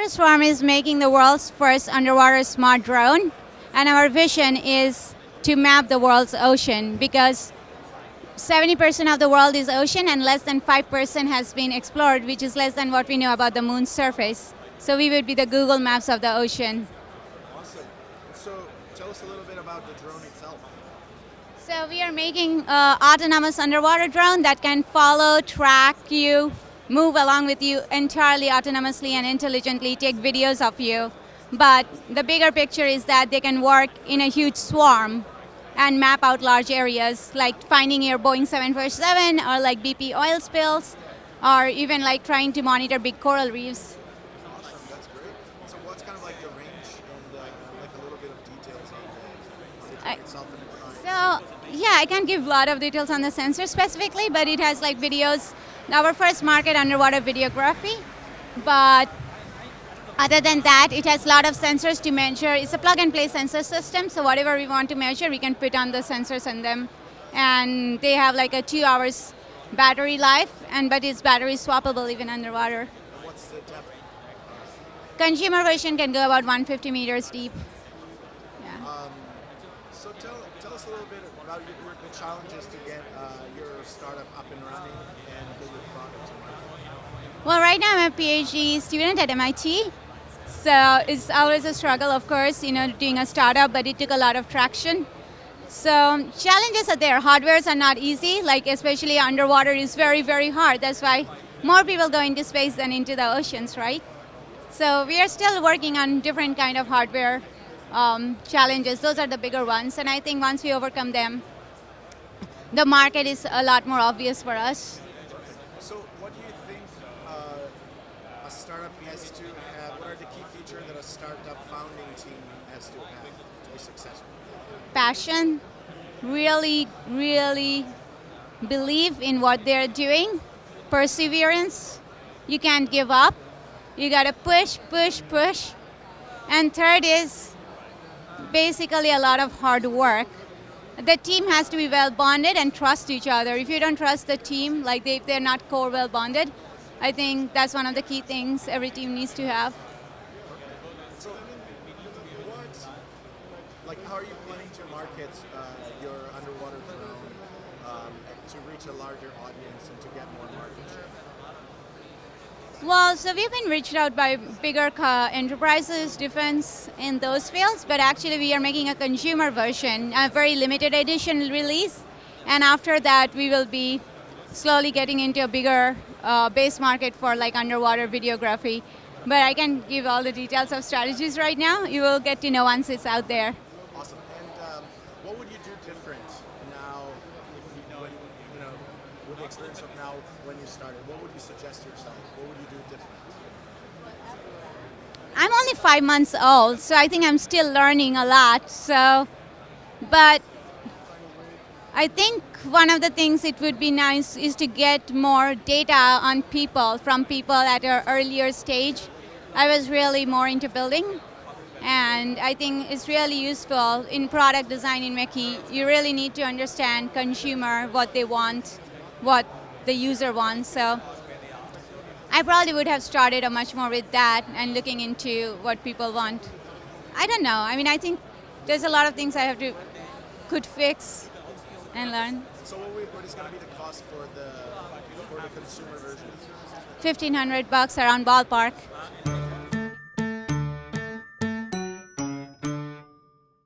Hydroswarm is making the world's first underwater smart drone, and our vision is to map the world's ocean because 70% of the world is ocean and less than 5% has been explored, which is less than what we know about the moon's surface. So we would be the Google Maps of the ocean. Awesome. So tell us a little bit about the drone itself. So we are making an autonomous underwater drone that can follow, track you, move along with you entirely autonomously and intelligently, take videos of you. But the bigger picture is that they can work in a huge swarm and map out large areas, like finding your Boeing 747 or like BP oil spills, or even like trying to monitor big coral reefs. Awesome, that's great. So what's kind of like the range and like a little bit of details on the drone itself and the design? So yeah, I can't give a lot of details on the sensor specifically, but it has like videos. Our first market underwater videography, but other than that, it has a lot of sensors to measure. It's a plug-and-play sensor system, so whatever we want to measure, we can put on the sensors in them. And they have like a 2 hours battery life, but it's battery swappable even underwater. And what's the depth? Consumer version can go about 150 meters deep. Yeah. So tell us a little bit about the challenges to get your startup up and running and get your product to market. Well, right now I'm a PhD student at MIT. So it's always a struggle, of course, doing a startup, but it took a lot of traction. So challenges are there. Hardwares are not easy, like especially underwater is very, very hard. That's why more people go into space than into the oceans, right? So we are still working on different kind of hardware challenges. Those are the bigger ones. And I think once we overcome them, the market is a lot more obvious for us. So what do you think a startup has to have? What are the key features that a startup founding team has to have to be successful? Passion, really, really believe in what they're doing, perseverance, you can't give up, you gotta push, push, push. And third is basically a lot of hard work. The team has to be well bonded and trust each other. If you don't trust the team, like if they're not core well bonded, I think that's one of the key things every team needs to have. So how are you planning to market your underwater drone to reach a larger audience and to get more market share? Well, so we've been reached out by bigger enterprises, defense, in those fields, but actually we are making a consumer version, a very limited edition release, and after that we will be slowly getting into a bigger base market for like underwater videography. But I can't give all the details of strategies right now. You will get to know once it's out there. Awesome. And what would you do different now, with the experience of now when you started? What would you suggest to yourself? What would you do different? I'm only 5 months old, so I think I'm still learning a lot. But I think one of the things it would be nice is to get more data on people from people at an earlier stage. I was really more into building, and I think it's really useful in product design in Meki. You really need to understand consumer, what they want, what the user wants. So I probably would have started much more with that and looking into what people want. I don't know. I mean, I think there's a lot of things I could fix and learn. So what is going to be the cost for the consumer version? $1,500 around ballpark.